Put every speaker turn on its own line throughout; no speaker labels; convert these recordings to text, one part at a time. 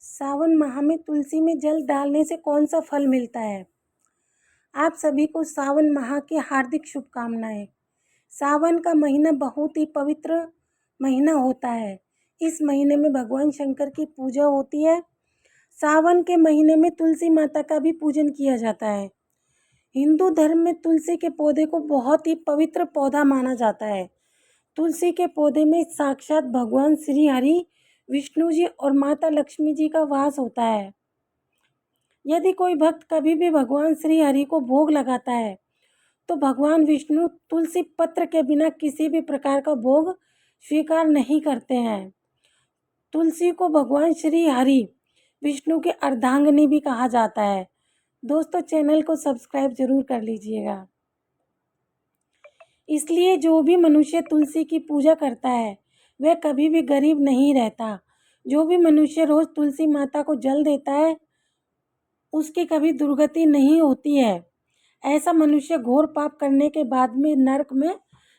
सावन माह में तुलसी में जल डालने से कौन सा फल मिलता है? आप सभी को सावन माह की हार्दिक शुभकामनाएं। सावन का महीना बहुत ही पवित्र महीना होता है। इस महीने में भगवान शंकर की पूजा होती है। सावन के महीने में तुलसी माता का भी पूजन किया जाता है। हिंदू धर्म में तुलसी के पौधे को बहुत ही पवित्र पौधा माना जाता है। तुलसी के पौधे में साक्षात भगवान श्री हरि, विष्णु जी और माता लक्ष्मी जी का वास होता है। यदि कोई भक्त कभी भी भगवान श्री हरि को भोग लगाता है तो भगवान विष्णु तुलसी पत्र के बिना किसी भी प्रकार का भोग स्वीकार नहीं करते हैं। तुलसी को भगवान श्री हरि विष्णु के अर्धांगिनी भी कहा जाता है। दोस्तों, चैनल को सब्सक्राइब जरूर कर लीजिएगा। इसलिए जो भी मनुष्य तुलसी की पूजा करता है वह कभी भी गरीब नहीं रहता। जो भी मनुष्य रोज तुलसी माता को जल देता है उसकी कभी दुर्गति नहीं होती है। ऐसा मनुष्य घोर पाप करने के बाद में नरक में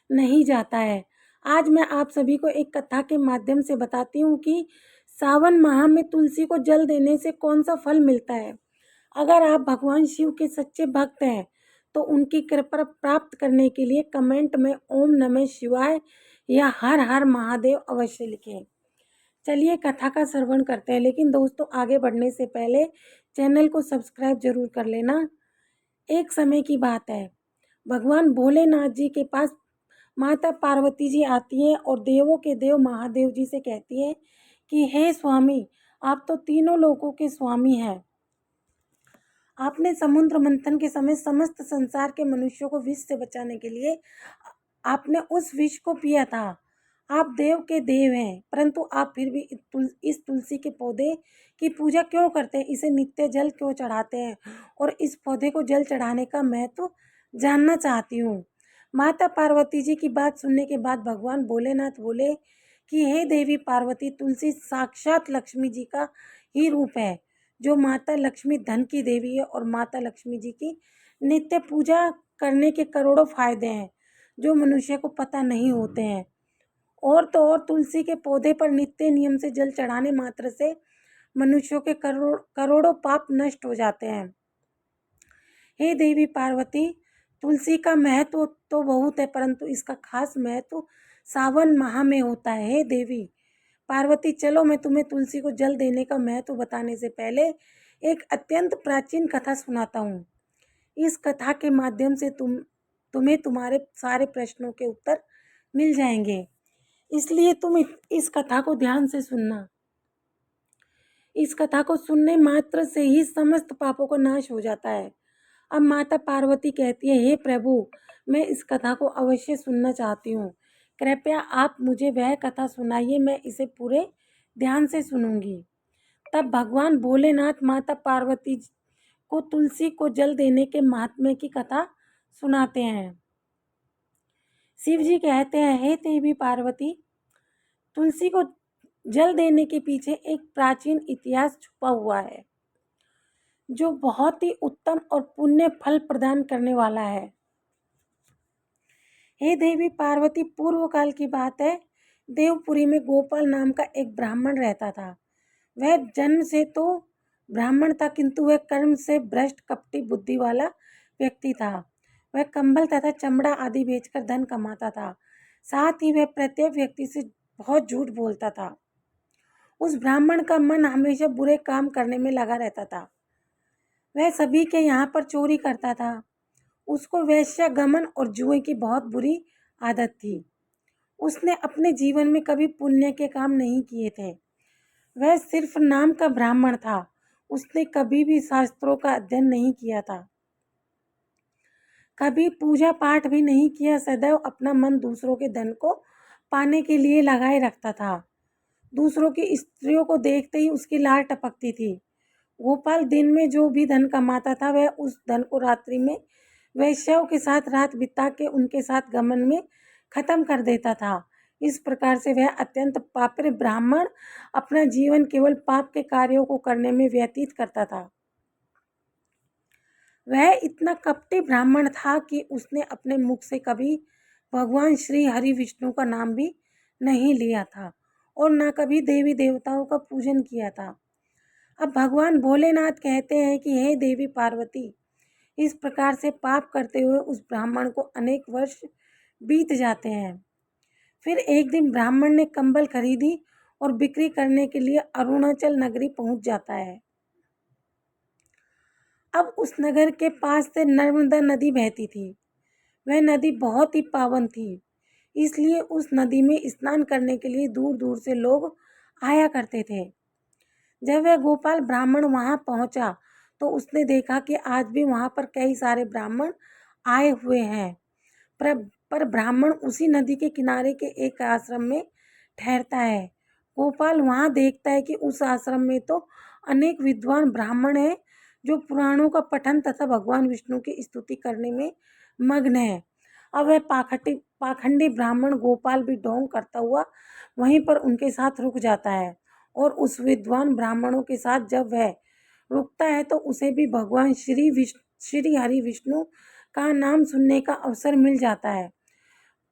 नहीं जाता है। आज मैं आप सभी को एक कथा के माध्यम से बताती हूँ कि सावन माह में तुलसी को जल देने से कौन सा फल मिलता है। अगर आप भगवान शिव के सच्चे भक्त हैं तो उनकी कृपा प्राप्त करने के लिए कमेंट में ओम नमः शिवाय या हर हर महादेव अवश्य लिखें। चलिए कथा का श्रवण करते हैं, लेकिन दोस्तों आगे बढ़ने से पहले चैनल को सब्सक्राइब जरूर कर लेना। एक समय की बात है, भगवान भोलेनाथ जी के पास माता पार्वती जी आती हैं और देवों के देव महादेव जी से कहती हैं कि हे स्वामी, आप तो तीनों लोकों के स्वामी हैं। आपने समुद्र मंथन के समय समस्त संसार के मनुष्यों को विष से बचाने के लिए आपने उस विष को पिया था। आप देव के देव हैं, परंतु आप फिर भी इस तुलसी के पौधे की पूजा क्यों करते हैं? इसे नित्य जल क्यों चढ़ाते हैं? और इस पौधे को जल चढ़ाने का मैं तो जानना चाहती हूँ। माता पार्वती जी की बात सुनने के बाद भगवान भोलेनाथ बोले कि हे देवी पार्वती, तुलसी साक्षात लक्ष्मी जी का ही रूप है। जो माता लक्ष्मी धन की देवी है और माता लक्ष्मी जी की नित्य पूजा करने के करोड़ों फायदे हैं जो मनुष्य को पता नहीं होते हैं। और तो और तुलसी के पौधे पर नित्य नियम से जल चढ़ाने मात्र से मनुष्यों के करोड़ों पाप नष्ट हो जाते हैं। हे देवी पार्वती, तुलसी का महत्व तो बहुत है, परंतु इसका खास महत्व सावन माह में होता है। हे देवी पार्वती, चलो मैं तुम्हें तुलसी को जल देने का महत्व बताने से पहले एक अत्यंत प्राचीन कथा सुनाता हूँ। इस कथा के माध्यम से तुम्हें तुम्हारे सारे प्रश्नों के उत्तर मिल जाएंगे, इसलिए तुम इस कथा को ध्यान से सुनना। इस कथा को सुनने मात्र से ही समस्त पापों का नाश हो जाता है। अब माता पार्वती कहती है, हे प्रभु, मैं इस कथा को अवश्य सुनना चाहती हूँ। कृपया आप मुझे वह कथा सुनाइए, मैं इसे पूरे ध्यान से सुनूंगी। तब भगवान भोलेनाथ माता पार्वती को तुलसी को जल देने के महात्म्य की कथा सुनाते हैं। शिव जी कहते हैं, हे देवी पार्वती, तुलसी को जल देने के पीछे एक प्राचीन इतिहास छुपा हुआ है जो बहुत ही उत्तम और पुण्य फल प्रदान करने वाला है। हे देवी पार्वती, पूर्व काल की बात है। देवपुरी में गोपाल नाम का एक ब्राह्मण रहता था। वह जन्म से तो ब्राह्मण था, किंतु वह कर्म से भ्रष्ट कपटी बुद्धि वाला व्यक्ति था। वह कंबल तथा चमड़ा आदि बेचकर धन कमाता था। साथ ही वह प्रत्येक व्यक्ति से बहुत झूठ बोलता था। उस ब्राह्मण का मन हमेशा बुरे काम करने में लगा रहता था। वह सभी के यहाँ पर चोरी करता था। उसको वेश्यागमन और जुए की बहुत बुरी आदत थी। उसने अपने जीवन में कभी पुण्य के काम नहीं किए थे। वह सिर्फ नाम का ब्राह्मण था। उसने कभी भी शास्त्रों का अध्ययन नहीं किया था, कभी पूजा पाठ भी नहीं किया। सदैव अपना मन दूसरों के धन को पाने के लिए लगाए रखता था। दूसरों की स्त्रियों को देखते ही उसकी लार टपकती थी। गोपाल दिन में जो भी धन कमाता था वह उस धन को रात्रि में वैश्याओं के साथ रात बिता के उनके साथ गमन में खत्म कर देता था। इस प्रकार से वह अत्यंत पापी ब्राह्मण अपना जीवन केवल पाप के कार्यों को करने में व्यतीत करता था। वह इतना कपटी ब्राह्मण था कि उसने अपने मुख से कभी भगवान श्री हरि विष्णु का नाम भी नहीं लिया था और न कभी देवी देवताओं का पूजन किया था। अब भगवान भोलेनाथ कहते हैं कि हे देवी पार्वती, इस प्रकार से पाप करते हुए उस ब्राह्मण को अनेक वर्ष बीत जाते हैं। फिर एक दिन ब्राह्मण ने कंबल खरीदी और बिक्री करने के लिए अरुणाचल नगरी पहुंच जाता है। अब उस नगर के पास से नर्मदा नदी बहती थी। वह नदी बहुत ही पावन थी, इसलिए उस नदी में स्नान करने के लिए दूर दूर से लोग आया करते थे। जब वह गोपाल ब्राह्मण वहां पहुंचा तो उसने देखा कि आज भी वहां पर कई सारे ब्राह्मण आए हुए हैं। पर पर ब्राह्मण उसी नदी के किनारे के एक आश्रम में ठहरता है। गोपाल वहां देखता है कि उस आश्रम में तो अनेक विद्वान ब्राह्मण हैं जो पुराणों का पठन तथा भगवान विष्णु की स्तुति करने में मग्न है। अब वह पाखंडी ब्राह्मण गोपाल भी ढोंग करता हुआ वहीं पर उनके साथ रुक जाता है और उस विद्वान ब्राह्मणों के साथ जब वह रुकता है तो उसे भी भगवान श्री हरि विष्णु का नाम सुनने का अवसर मिल जाता है।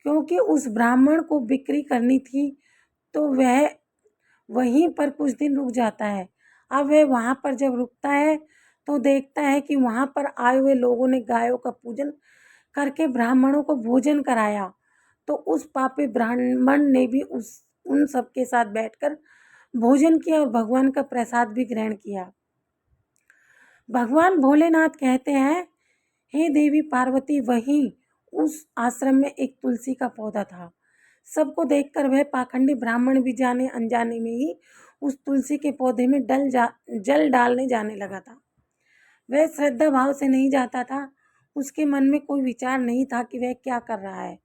क्योंकि उस ब्राह्मण को बिक्री करनी थी तो वह वहीं पर कुछ दिन रुक जाता है। अब वह वहाँ पर जब रुकता है तो देखता है कि वहाँ पर आए हुए लोगों ने गायों का पूजन करके ब्राह्मणों को भोजन कराया। तो उस पापी ब्राह्मण ने भी उन सबके साथ बैठकर भोजन किया और भगवान का प्रसाद भी ग्रहण किया। भगवान भोलेनाथ कहते हैं, हे देवी पार्वती, वहीं उस आश्रम में एक तुलसी का पौधा था। सबको देखकर वह पाखंडी ब्राह्मण भी जाने अनजाने में ही उस तुलसी के पौधे में जल डालने जाने लगा था। वह श्रद्धा भाव से नहीं जाता था। उसके मन में कोई विचार नहीं था कि वह क्या कर रहा है।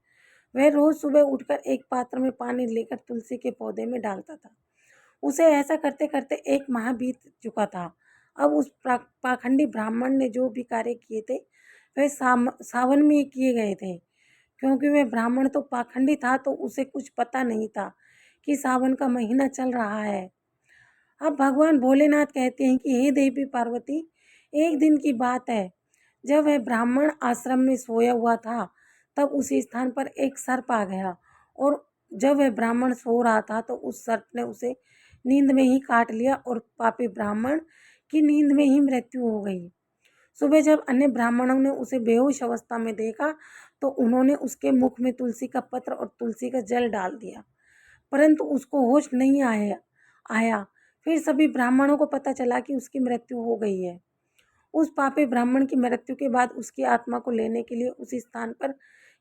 वह रोज सुबह उठकर एक पात्र में पानी लेकर तुलसी के पौधे में डालता था। उसे ऐसा करते करते एक माह बीत चुका था। अब उस पाखंडी ब्राह्मण ने जो भी कार्य किए थे वह सावन में किए गए थे। क्योंकि वह ब्राह्मण तो पाखंडी था तो उसे कुछ पता नहीं था कि सावन का महीना चल रहा है। अब भगवान भोलेनाथ कहते हैं कि हे देवी पार्वती, एक दिन की बात है, जब वह ब्राह्मण आश्रम में सोया हुआ था तब उसी स्थान पर एक सर्प आ गया और जब वह ब्राह्मण सो रहा था तो उस सर्प ने उसे नींद में ही काट लिया और पापी ब्राह्मण की नींद में ही मृत्यु हो गई। सुबह जब अन्य ब्राह्मणों ने उसे बेहोश अवस्था में देखा तो उन्होंने उसके मुख में तुलसी का पत्र और तुलसी का जल डाल दिया, परंतु उसको होश नहीं आया। फिर सभी ब्राह्मणों को पता चला कि उसकी मृत्यु हो गई है। उस पापी ब्राह्मण की मृत्यु के बाद उसकी आत्मा को लेने के लिए उसी स्थान पर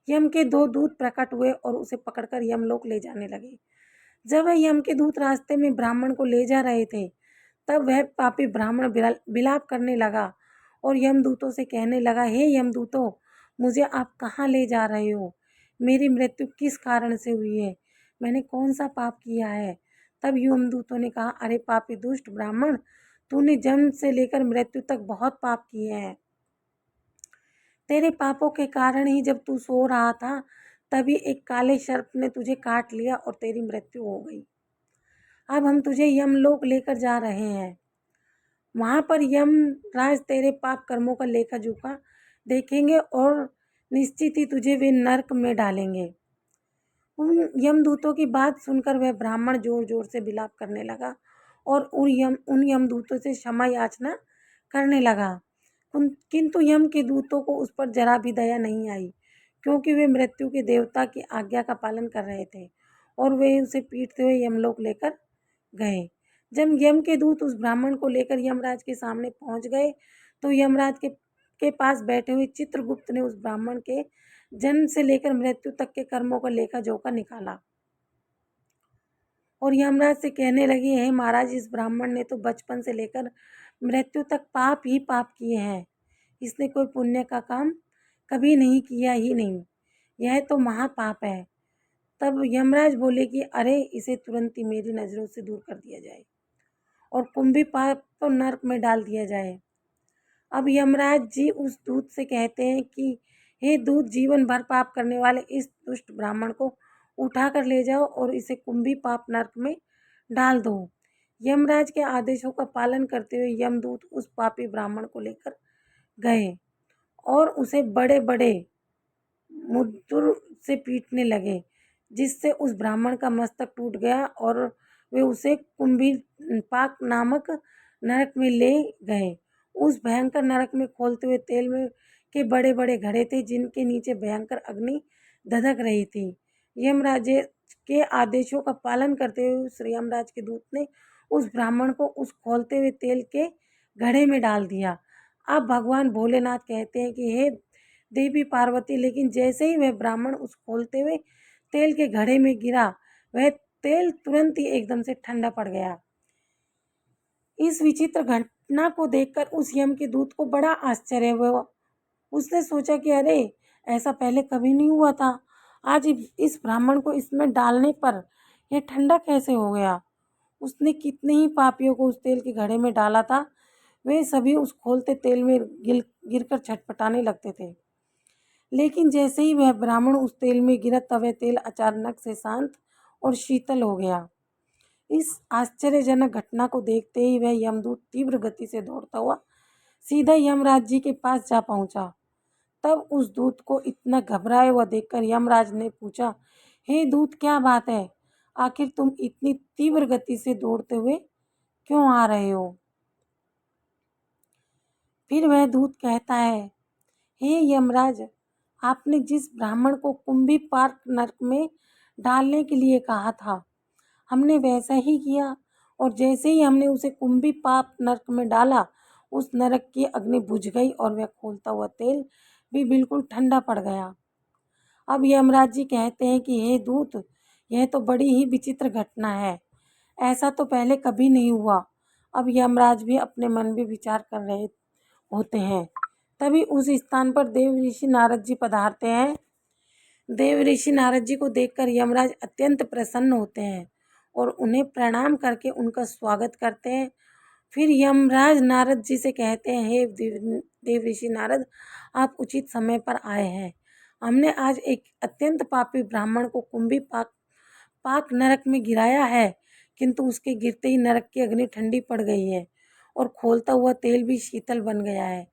यम के दो दूत प्रकट हुए और उसे पकड़कर यमलोक ले जाने लगे। जब वह यम के दूत रास्ते में ब्राह्मण को ले जा रहे थे तब वह पापी ब्राह्मण विलाप करने लगा और यमदूतों से कहने लगा, हे यमदूतों, मुझे आप कहाँ ले जा रहे हो? मेरी मृत्यु किस कारण से हुई है? मैंने कौन सा पाप किया है? तब यमदूतों ने कहा, अरे पापी दुष्ट ब्राह्मण, तूने जन्म से लेकर मृत्यु तक बहुत पाप किए हैं। तेरे पापों के कारण ही जब तू सो रहा था तभी एक काले सर्प ने तुझे काट लिया और तेरी मृत्यु हो गई। अब हम तुझे यमलोक लेकर जा रहे हैं। वहां पर यमराज तेरे पाप कर्मों का लेखा जोखा देखेंगे और निश्चित ही तुझे वे नरक में डालेंगे। उन यमदूतों की बात सुनकर वह ब्राह्मण जोर जोर से विलाप करने लगा और उन यमदूतों से क्षमा याचना करने लगा। किंतु यम के दूतों को उस पर जरा भी दया नहीं आई, क्योंकि वे मृत्यु के देवता की आज्ञा का पालन कर रहे थे और वे उसे पीटते हुए यमलोक लेकर गए। जब यम के दूत उस ब्राह्मण को लेकर यमराज के सामने पहुंच गए तो यमराज के पास बैठे हुए चित्रगुप्त ने उस ब्राह्मण के जन्म से लेकर मृत्यु तक के कर्मों का लेखा जोखा निकाला और यमराज से कहने लगे, हे महाराज, इस ब्राह्मण ने तो बचपन से लेकर मृत्यु तक पाप ही पाप किए हैं। इसने कोई पुण्य का काम कभी नहीं किया ही नहीं। यह तो महापाप है। तब यमराज बोले कि अरे, इसे तुरंत ही मेरी नज़रों से दूर कर दिया जाए और कुंभी पाप को नरक में डाल दिया जाए। अब यमराज जी उस दूत से कहते हैं कि हे दूत, जीवन भर पाप करने वाले इस दुष्ट ब्राह्मण को उठाकर ले जाओ और इसे कुंभी पाप नरक में डाल दो। यमराज के आदेशों का पालन करते हुए यमदूत उस पापी ब्राह्मण को लेकर गए और उसे बड़े बड़े मुद्दुर से पीटने लगे, जिससे उस ब्राह्मण का मस्तक टूट गया और वे उसे कुंभी पाक नामक नरक में ले गए। उस भयंकर नरक में खोलते हुए तेल में के बड़े बड़े घड़े थे, जिनके नीचे भयंकर अग्नि धधक रही थी। यमराज के आदेशों का पालन करते हुए श्री यमराज के दूत ने उस ब्राह्मण को उस खोलते हुए तेल के घड़े में डाल दिया। अब भगवान भोलेनाथ कहते हैं कि हे देवी पार्वती, लेकिन जैसे ही वह ब्राह्मण उस खोलते हुए तेल के घड़े में गिरा, वह तेल तुरंत ही एकदम से ठंडा पड़ गया। इस विचित्र घटना को देखकर उस यम के दूत को बड़ा आश्चर्य हुआ। उसने सोचा कि अरे, ऐसा पहले कभी नहीं हुआ था। आज इस ब्राह्मण को इसमें डालने पर यह ठंडा कैसे हो गया। उसने कितने ही पापियों को उस तेल के घड़े में डाला था, वे सभी उस खोलते तेल में गिरकर छटपटाने लगते थे। लेकिन जैसे ही वह ब्राह्मण उस तेल में गिरा, तब वह तेल अचानक से शांत और शीतल हो गया। इस आश्चर्यजनक घटना को देखते ही वह यमदूत तीव्र गति से दौड़ता हुआ सीधा यमराज जी के पास जा पहुंचा। तब उस दूत को इतना घबराया हुआ देखकर यमराज ने पूछा, हे दूत, क्या बात है? आखिर तुम इतनी तीव्र गति से दौड़ते हुए क्यों आ रहे हो? फिर वह दूत कहता है, हे यमराज, आपने जिस ब्राह्मण को कुंभी पाक नरक में डालने के लिए कहा था, हमने वैसा ही किया, और जैसे ही हमने उसे कुंभी पाक नरक में डाला, उस नरक की अग्नि बुझ गई और वह खोलता हुआ तेल भी बिल्कुल ठंडा पड़ गया। अब यमराज जी कहते हैं कि हे दूत, यह तो बड़ी ही विचित्र घटना है। ऐसा तो पहले कभी नहीं हुआ। अब यमराज भी अपने मन में विचार कर रहे होते हैं। तभी उस स्थान पर देव ऋषि नारद जी पधारते हैं। देव ऋषि नारद जी को देखकर यमराज अत्यंत प्रसन्न होते हैं और उन्हें प्रणाम करके उनका स्वागत करते हैं। फिर यमराज नारद जी से कहते हैं, हे देव ऋषि नारद, आप उचित समय पर आए हैं। हमने आज एक अत्यंत पापी ब्राह्मण को कुंभी पाक नरक में गिराया है, किंतु उसके गिरते ही नरक की अग्नि ठंडी पड़ गई है और खोलता हुआ तेल भी शीतल बन गया है।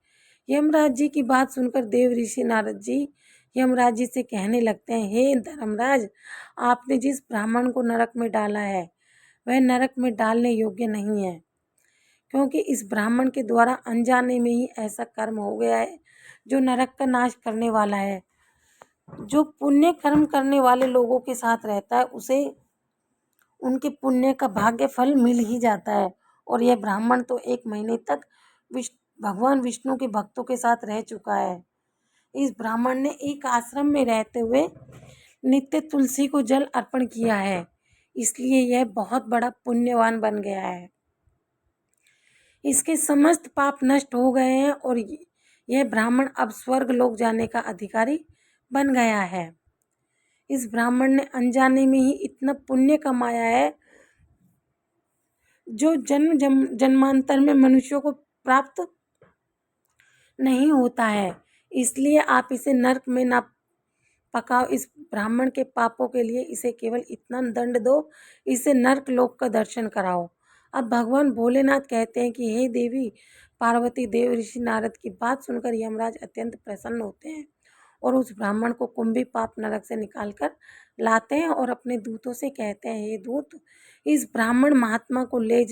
यमराज जी की बात सुनकर देव ऋषि नारद जी यमराज जी से कहने लगते हैं, हे धर्मराज, आपने जिस ब्राह्मण को नरक में डाला है, वह नरक में डालने योग्य नहीं है, क्योंकि इस ब्राह्मण के द्वारा अनजाने में ही ऐसा कर्म हो गया है जो नरक का नाश करने वाला है। जो पुण्य कर्म करने वाले लोगों के साथ रहता है, उसे उनके पुण्य का भाग्य फल मिल ही जाता है। और यह ब्राह्मण तो 1 महीने तक भगवान विष्णु के भक्तों के साथ रह चुका है। इस ब्राह्मण ने एक आश्रम में रहते हुए नित्य तुलसी को जल अर्पण किया है, इसलिए यह बहुत बड़ा पुण्यवान बन गया है। इसके समस्त पाप नष्ट हो गए हैं और यह ब्राह्मण अब स्वर्ग लोक जाने का अधिकारी बन गया है। इस ब्राह्मण ने अनजाने में ही इतना पुण्य कमाया है जो जन्मांतर में मनुष्यों को प्राप्त नहीं होता है। इसलिए आप इसे नरक में ना पकाओ। इस ब्राह्मण के पापों के लिए इसे केवल इतना दंड दो, इसे नरक लोक का दर्शन कराओ। अब भगवान भोलेनाथ कहते हैं कि हे देवी पार्वती, देव ऋषि नारद की बात सुनकर यमराज अत्यंत प्रसन्न होते हैं और उस ब्राह्मण को कुंभी पाप नरक से निकालकर लाते हैं और अपने दूतों से कहते हैं, हे दूत, इस ब्राह्मण महात्मा को ले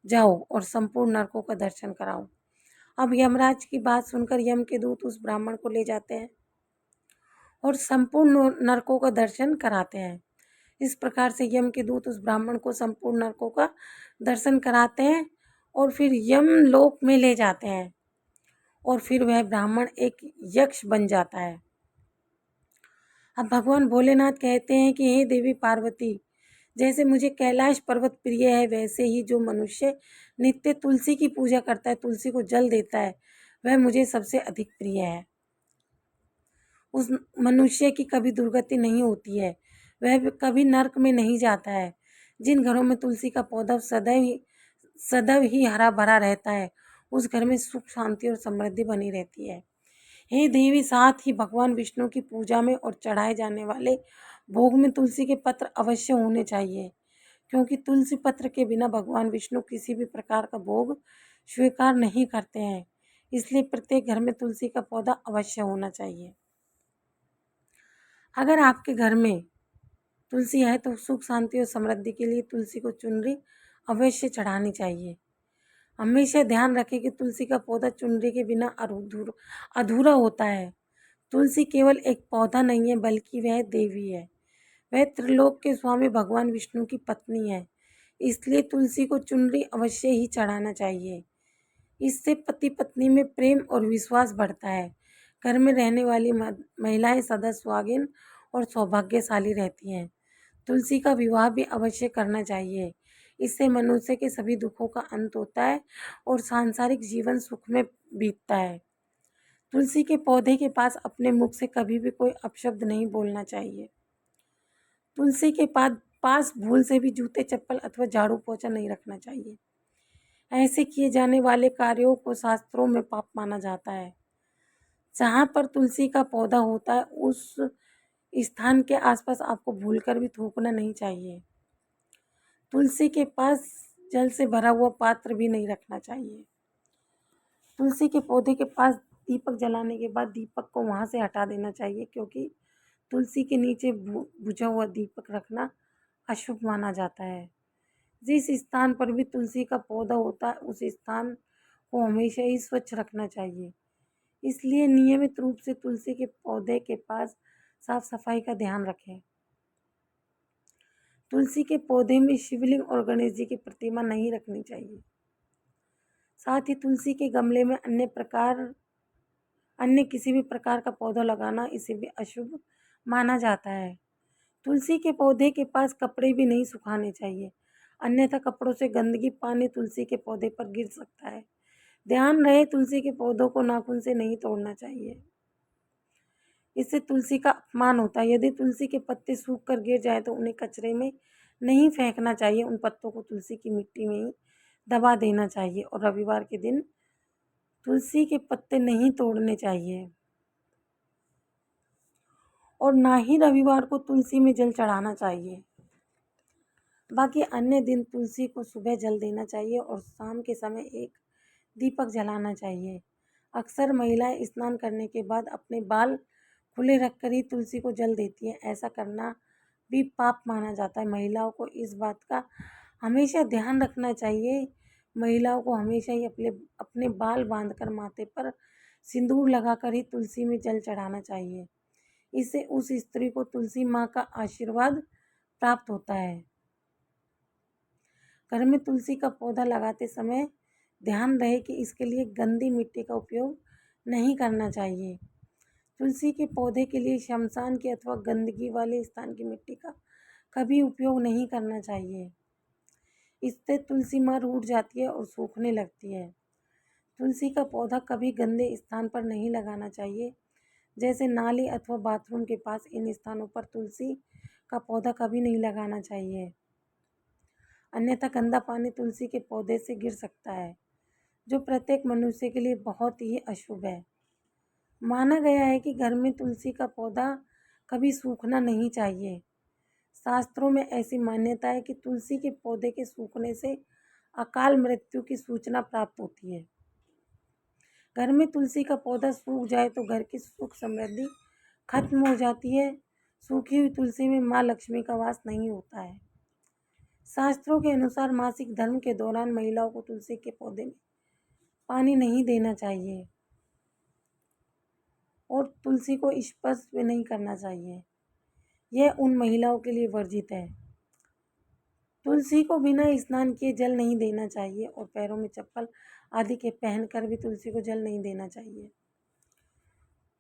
जाओ और संपूर्ण नरकों का दर्शन कराओ। अब यमराज की बात सुनकर यम के दूत उस ब्राह्मण को ले जाते हैं और संपूर्ण नरकों का दर्शन कराते हैं। इस प्रकार से यम के दूत उस ब्राह्मण को संपूर्ण नरकों का दर्शन कराते हैं और फिर यम लोक में ले जाते हैं और फिर वह ब्राह्मण एक यक्ष बन जाता है। अब भगवान भोलेनाथ कहते हैं कि हे देवी पार्वती, जैसे मुझे कैलाश पर्वत प्रिय है, वैसे ही जो मनुष्य नित्य तुलसी की पूजा करता है, तुलसी को जल देता है, वह मुझे सबसे अधिक प्रिय है। उस मनुष्य की कभी दुर्गति नहीं होती है, वह कभी नरक में नहीं जाता है। जिन घरों में तुलसी का पौधा सदैव ही हरा भरा रहता है, उस घर में सुख, शांति और समृद्धि बनी रहती है। हे देवी, साथ ही भगवान विष्णु की पूजा में और चढ़ाए जाने वाले भोग में तुलसी के पत्र अवश्य होने चाहिए, क्योंकि तुलसी पत्र के बिना भगवान विष्णु किसी भी प्रकार का भोग स्वीकार नहीं करते हैं। इसलिए प्रत्येक घर में तुलसी का पौधा अवश्य होना चाहिए। अगर आपके घर में तुलसी है तो सुख, शांति और समृद्धि के लिए तुलसी को चुनरी अवश्य चढ़ानी चाहिए। हमेशा ध्यान रखें कि तुलसी का पौधा चुनरी के बिना अधूरा होता है। तुलसी केवल एक पौधा नहीं है बल्कि वह देवी है। वह त्रिलोक के स्वामी भगवान विष्णु की पत्नी है। इसलिए तुलसी को चुनरी अवश्य ही चढ़ाना चाहिए। इससे पति पत्नी में प्रेम और विश्वास बढ़ता है। घर में रहने वाली महिलाएं सदा सुहागिन और सौभाग्यशाली रहती हैं। तुलसी का विवाह भी अवश्य करना चाहिए। इससे मनुष्य के सभी दुखों का अंत होता है और सांसारिक जीवन सुख में बीतता है। तुलसी के पौधे के पास अपने मुख से कभी भी कोई अपशब्द नहीं बोलना चाहिए। तुलसी के पास भूल से भी जूते चप्पल अथवा झाड़ू पोछा नहीं रखना चाहिए। ऐसे किए जाने वाले कार्यों को शास्त्रों में पाप माना जाता है। जहाँ पर तुलसी का पौधा होता है उस स्थान के आसपास आपको भूलकर भी थूकना नहीं चाहिए। तुलसी के पास जल से भरा हुआ पात्र भी नहीं रखना चाहिए। तुलसी के पौधे के पास दीपक जलाने के बाद दीपक को वहाँ से हटा देना चाहिए, क्योंकि तुलसी के नीचे बुझा हुआ दीपक रखना अशुभ माना जाता है। जिस स्थान पर भी तुलसी का पौधा होता है उस स्थान को हमेशा ही स्वच्छ रखना चाहिए। इसलिए नियमित रूप से तुलसी के पौधे के पास साफ सफाई का ध्यान रखें। तुलसी के पौधे में शिवलिंग और गणेश जी की प्रतिमा नहीं रखनी चाहिए। साथ ही तुलसी के गमले में अन्य किसी भी प्रकार का पौधा लगाना इसे भी अशुभ माना जाता है। तुलसी के पौधे के पास कपड़े भी नहीं सुखाने चाहिए, अन्यथा कपड़ों से गंदगी पानी तुलसी के पौधे पर गिर सकता है। ध्यान रहे तुलसी के पौधों को नाखून से नहीं तोड़ना चाहिए, इससे तुलसी का अपमान होता है। यदि तुलसी के पत्ते सूख कर गिर जाए तो उन्हें कचरे में नहीं फेंकना चाहिए, उन पत्तों को तुलसी की मिट्टी में ही दबा देना चाहिए और रविवार के दिन तुलसी के पत्ते नहीं तोड़ने चाहिए और ना ही रविवार को तुलसी में जल चढ़ाना चाहिए। बाकी अन्य दिन तुलसी को सुबह जल देना चाहिए और शाम के समय एक दीपक जलाना चाहिए। अक्सर महिलाएं स्नान करने के बाद अपने बाल खुले रखकर ही तुलसी को जल देती हैं। ऐसा करना भी पाप माना जाता है। महिलाओं को इस बात का हमेशा ध्यान रखना चाहिए। महिलाओं को हमेशा ही अपने बाल बांधकर माथे पर सिंदूर लगाकर ही तुलसी में जल चढ़ाना चाहिए। इससे उस स्त्री को तुलसी माँ का आशीर्वाद प्राप्त होता है। घर में तुलसी का पौधा लगाते समय ध्यान रहे कि इसके लिए गंदी मिट्टी का उपयोग नहीं करना चाहिए। तुलसी के पौधे के लिए शमशान की अथवा गंदगी वाले स्थान की मिट्टी का कभी उपयोग नहीं करना चाहिए। इससे तुलसी माँ रूठ जाती है और सूखने लगती है। तुलसी का पौधा कभी गंदे स्थान पर नहीं लगाना चाहिए, जैसे नाली अथवा बाथरूम के पास। इन स्थानों पर तुलसी का पौधा कभी नहीं लगाना चाहिए, अन्यथा गंदा पानी तुलसी के पौधे से गिर सकता है, जो प्रत्येक मनुष्य के लिए बहुत ही अशुभ है। माना गया है कि घर में तुलसी का पौधा कभी सूखना नहीं चाहिए। शास्त्रों में ऐसी मान्यता है कि तुलसी के पौधे के सूखने से अकाल मृत्यु की सूचना प्राप्त होती है। घर में तुलसी का पौधा सूख जाए तो घर की सुख समृद्धि खत्म हो जाती है। सूखी हुई तुलसी में माँ लक्ष्मी का वास नहीं होता है। शास्त्रों के अनुसार मासिक धर्म के दौरान महिलाओं को तुलसी के पौधे में पानी नहीं देना चाहिए और तुलसी को स्पर्श भी नहीं करना चाहिए। यह उन महिलाओं के लिए वर्जित है। तुलसी को बिना स्नान किए जल नहीं देना चाहिए और पैरों में चप्पल आदि के पहनकर भी तुलसी को जल नहीं देना चाहिए।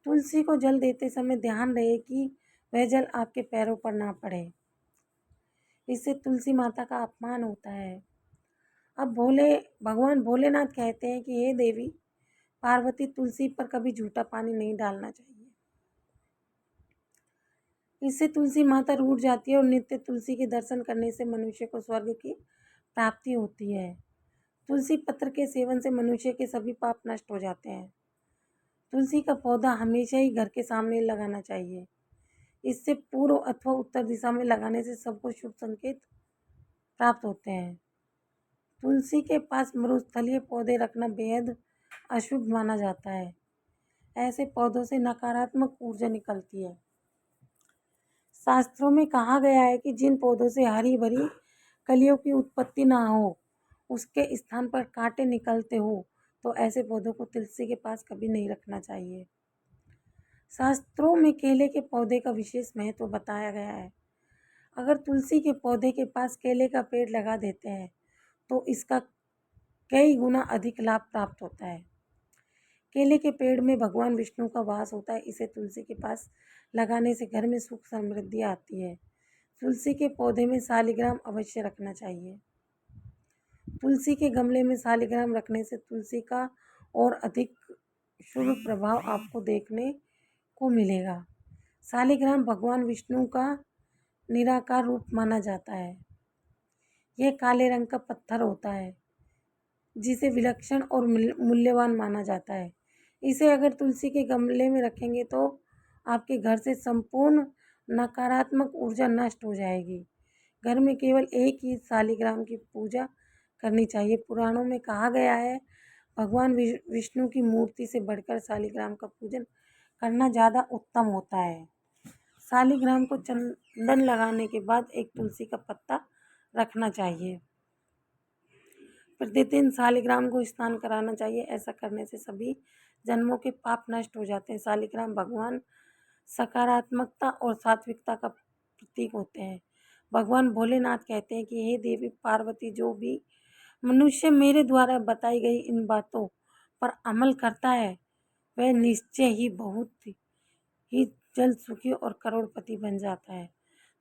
तुलसी को जल देते समय ध्यान रहे कि वह जल आपके पैरों पर ना पड़े, इससे तुलसी माता का अपमान होता है। अब भगवान भोलेनाथ कहते हैं कि हे देवी पार्वती, तुलसी पर कभी झूठा पानी नहीं डालना चाहिए, इससे तुलसी माता रूठ जाती है और नित्य तुलसी के दर्शन करने से मनुष्य को स्वर्ग की प्राप्ति होती है। तुलसी पत्र के सेवन से मनुष्य के सभी पाप नष्ट हो जाते हैं। तुलसी का पौधा हमेशा ही घर के सामने लगाना चाहिए। इससे पूर्व अथवा उत्तर दिशा में लगाने से सबको शुभ संकेत प्राप्त होते हैं। तुलसी के पास मरुस्थलीय पौधे रखना बेहद अशुभ माना जाता है। ऐसे पौधों से नकारात्मक ऊर्जा निकलती है। शास्त्रों में कहा गया है कि जिन पौधों से हरी भरी कलियों की उत्पत्ति ना हो उसके स्थान पर कांटे निकलते हो तो ऐसे पौधों को तुलसी के पास कभी नहीं रखना चाहिए। शास्त्रों में केले के पौधे का विशेष महत्व बताया गया है। अगर तुलसी के पौधे के पास केले का पेड़ लगा देते हैं तो इसका कई गुना अधिक लाभ प्राप्त होता है। केले के पेड़ में भगवान विष्णु का वास होता है। इसे तुलसी के पास लगाने से घर में सुख समृद्धि आती है। तुलसी के पौधे में शालिग्राम अवश्य रखना चाहिए। तुलसी के गमले में शालिग्राम रखने से तुलसी का और अधिक शुभ प्रभाव आपको देखने को मिलेगा। शालिग्राम भगवान विष्णु का निराकार रूप माना जाता है। यह काले रंग का पत्थर होता है जिसे विलक्षण और मूल्यवान माना जाता है। इसे अगर तुलसी के गमले में रखेंगे तो आपके घर से संपूर्ण नकारात्मक ऊर्जा नष्ट हो जाएगी। घर में केवल एक ही शालिग्राम की पूजा करनी चाहिए। पुराणों में कहा गया है भगवान विष्णु की मूर्ति से बढ़कर शालिग्राम का पूजन करना ज़्यादा उत्तम होता है। शालिग्राम को चंदन लगाने के बाद एक तुलसी का पत्ता रखना चाहिए। प्रतिदिन शालिग्राम को स्नान कराना चाहिए। ऐसा करने से सभी जन्मों के पाप नष्ट हो जाते हैं। शालिग्राम भगवान सकारात्मकता और सात्विकता का प्रतीक होते हैं। भगवान भोलेनाथ कहते हैं कि हे देवी पार्वती, जो भी मनुष्य मेरे द्वारा बताई गई इन बातों पर अमल करता है वह निश्चय ही बहुत ही जल्द सुखी और करोड़पति बन जाता है।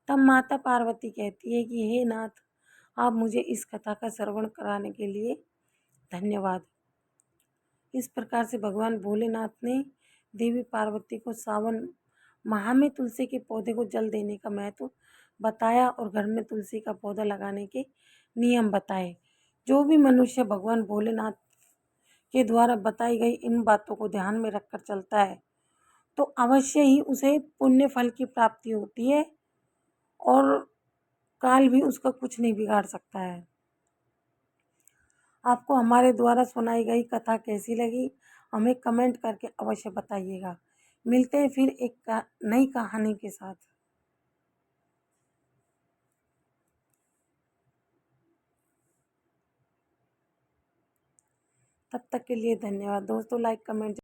तब माता पार्वती कहती है कि हे नाथ, आप मुझे इस कथा का श्रवण कराने के लिए धन्यवाद। इस प्रकार से भगवान भोलेनाथ ने देवी पार्वती को सावन माह में तुलसी के पौधे को जल देने का महत्व बताया और घर में तुलसी का पौधा लगाने के नियम बताए। जो भी मनुष्य भगवान भोलेनाथ के द्वारा बताई गई इन बातों को ध्यान में रखकर चलता है तो अवश्य ही उसे पुण्य फल की प्राप्ति होती है और काल भी उसका कुछ नहीं बिगाड़ सकता है। आपको हमारे द्वारा सुनाई गई कथा कैसी लगी हमें कमेंट करके अवश्य बताइएगा। मिलते हैं फिर एक नई कहानी के साथ। तब तक के लिए धन्यवाद दोस्तों। Like comment